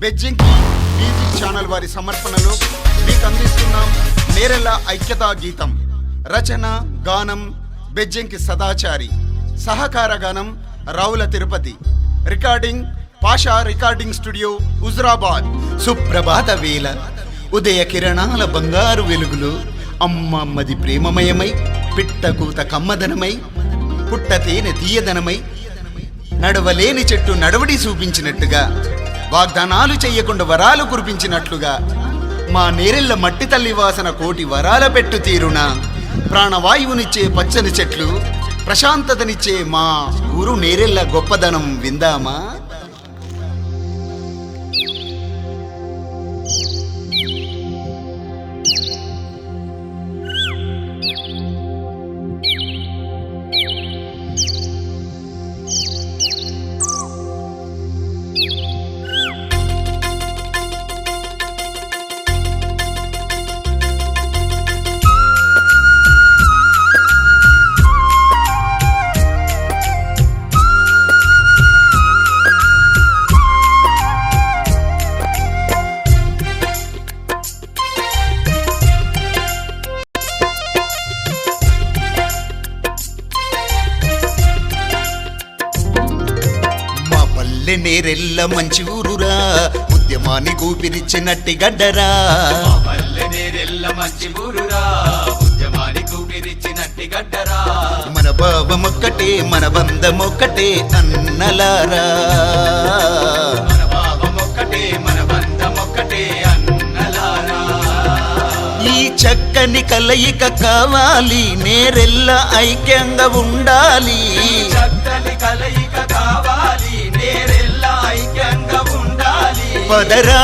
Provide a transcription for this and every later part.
బెజ్జింగ్ music channel వారి సమర్పణలో మీకు అందిస్తున్నాం నేరెళ్ళ ఐక్యతా గీతం. రచన గానం బెజ్జింగ్ సదాచారి, సహకార గానం Ravula Tirupati, recording Pasha recording studio Huzurabad. సుప్రభాత వేళ ఉదయ కిరణాల బంగారు వెలుగులు అమ్మమ్మది ప్రేమమయమై, పిట్టకూత కమ్మదనమై, పుట్ట తేనె తీయదనమై, నడవలేని చెట్టు నడవడి చూపించినట్టుగా, వాగ్దానాలు చెయ్యకుండా వరాలు కురిపించినట్లుగా, మా నేరెళ్ళ మట్టి తల్లి వాసన కోటి వరాల పెట్టు తీరున, ప్రాణవాయువునిచ్చే పచ్చని చెట్లు, ప్రశాంతతనిచ్చే మా ఊరు నేరెళ్ళ గొప్పదనం విందామా? నేరెళ్ళ మంచి ఊరురా, ఉద్యమాన్ని కూపిరిచ్చినట్టి గడ్డరా. మన భావమొక్కటే మన బంధమొక్కటే అన్నలారా. ఈ చక్కని కలయిక కావాలి, నేరెళ్ళ ఐక్యంగా ఉండాలి. పదరా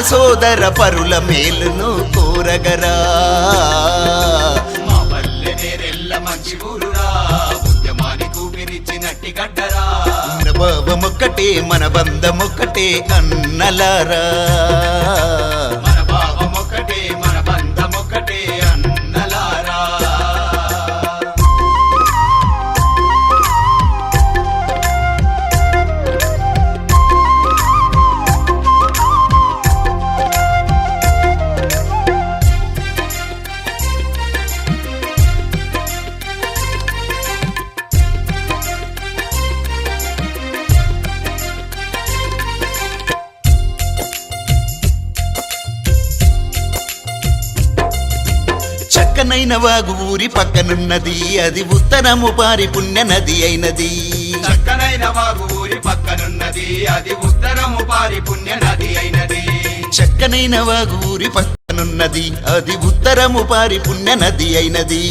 సోదర పరుల మేలును కోరగరా. మన భావమొక్కటే మన బంధమొక్కటే అన్నలారా. చక్కనైన వాగు ఊరి పక్కనున్నది, అది ఉత్తరము పారి పుణ్య నది అయినది. చక్కనైన వాగు ఊరి పక్కనున్నది, అది ఉత్తరము పారి పుణ్య నది అయినది. చక్కనైన వాగు ఊరి పక్కనున్నది, అది ఉత్తరము పారి పుణ్య నది అయినది.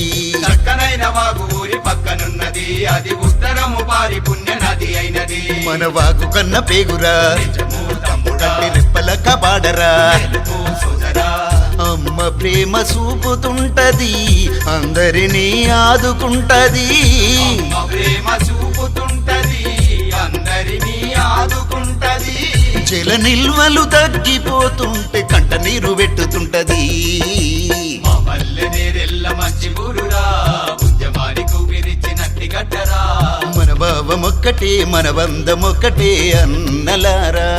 చక్కనైన వాగు ఊరి పక్కనున్నది, అది ఉత్తరము పారి పుణ్య నది అయినది. మన వాగు కన్న పేగురా, కంటి రెప్పల కబాడరా. అమ్మ ప్రేమ చూపుతుంటది, అందరినీ ఆదుకుంటది. ప్రేమ చూపుతుంటది, అందరినీ ఆదుకుంటది. జల నిల్వలు తగ్గిపోతుంటే కంట నీరు పెట్టుతుంటది. మా పల్లె నేరెళ్ళ మంచి ఊరురా, ఉద్యమానికి ఊపిరిచ్చినట్టి గడ్డరా. మన భావమొక్కటే మన బంధమొక్కటే అన్నలారా.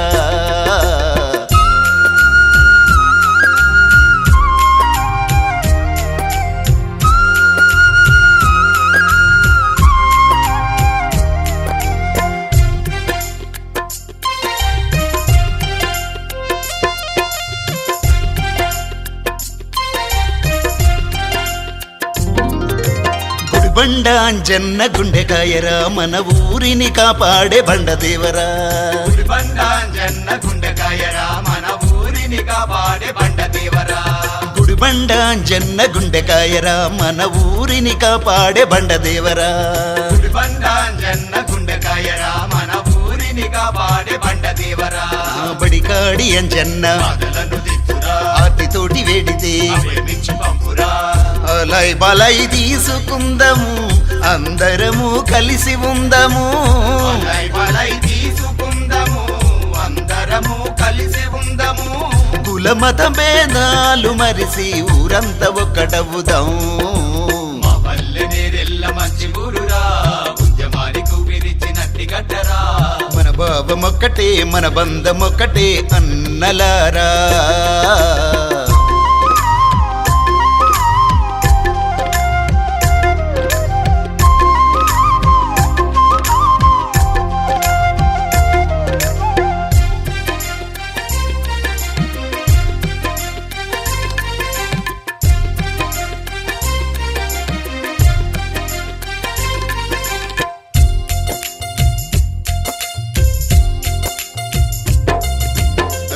బండ అంజన్న గుండెకాయరా, మన ఊరిని కాపాడే బండదేవరా. బండ అంజన్న గుండెకాయరా, మన ఊరిని కాపాడే బండదేవరా. గుడి బండ అంజన్న గుండెకాయరా, మన ఊరిని కాపాడే బండదేవరా. బండ అంజన్న గుండెకాయరా, మన ఊరిని కాపాడే బండదేవరా. బడికాడి అంజన్న ఆర్తితోటి వేడితే పంపురా. అలై బలై తీసుకుందాము, అందరము కలిసి ఉందాము. తీసుకుందాము, అందరము కలిసి ఉందాము. కుల మత భేదాలు మరిసి ఊరంతా ఒక్కటవుదాం. మా పల్లె నేరెళ్ళ మంచి ఊరురా, ఉద్యమానికి ఊపిరిచ్చినట్టి గడ్డరా. మన భావమొక్కటే మన బంధమొక్కటే అన్నలారా.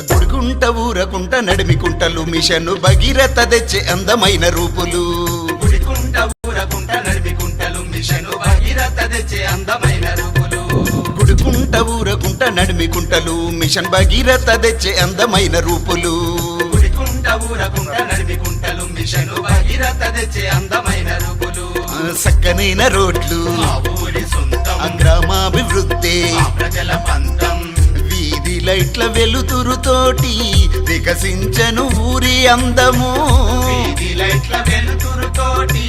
గుడిగుంట ఊరకుంట నడిమికుంటలు మిషను భగీరథ తెచ్చే అందమైన రూపులు. గుడికుంట ఊరకుంట నడిమికుంటలు మిషను భగీరథ తెచ్చే అందమైన రూపులు. గుడికుంట ఊరకుంట నడిమికుంటలు మిషన్ భగీరథ తెచ్చే అందమైన రూపులు. గుడికుంట ఊరకుంట నడిమికుంటలు మిషను భగీరథ తెచ్చే అందమైన రూపులు. సక్కనైన రోడ్లు మా ఊరి సొంతం గ్రామాభివృద్ధి మా ప్రజల పంతం. వీధి లైట్ల వెలుతురుతోటి వికసించను ఊరి అందము. వీధి లైట్ల వెలుతురుతోటి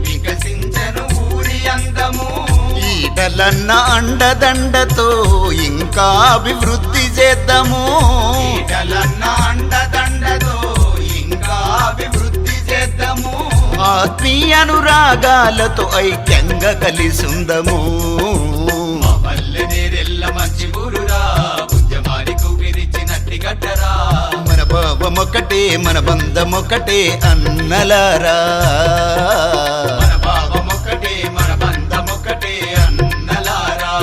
వికసించను ఊరి అందము. ఈటలన్న అండదండతో ఇంకా అభివృద్ధి చేద్దాము. ఈటలన్న అండదండతో ఇంకా అభివృద్ధి చేద్దాము. ఆత్మీయ అనురాగాలతో ఐక్యంగా కలిసుందము. మా పల్లె నేరెల్ల మంచి ఊరురా, ఉద్యమానికి ఊపిరిచ్చినట్టి గట్టరా. మన భావమొక్కటే మన బంధమొక్కటే అన్నలారా. మన భావమొక్కటే మన బంధమొక్కటే అన్నలారా.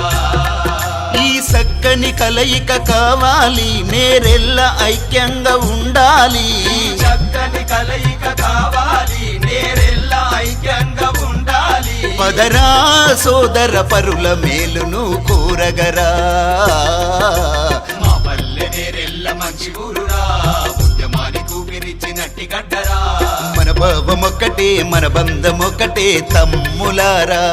ఈ సక్కని కలయిక కావాలి, నేరెల్ల ఐక్యంగా ఉండాలి. చక్కని కలయిక కావాలి, నేరెల్ల ఐక్యంగా ఉండాలి. పదరా సోదర పరుల మేలును కోరగరా. మా పల్లె నేరెల్ల మంచి ఊరురా, ఉద్యమానికి ఊపిరిచ్చినట్టి గడ్డరా. మన భావమొక్కటే మన బంధమొక్కటే తమ్ములారా.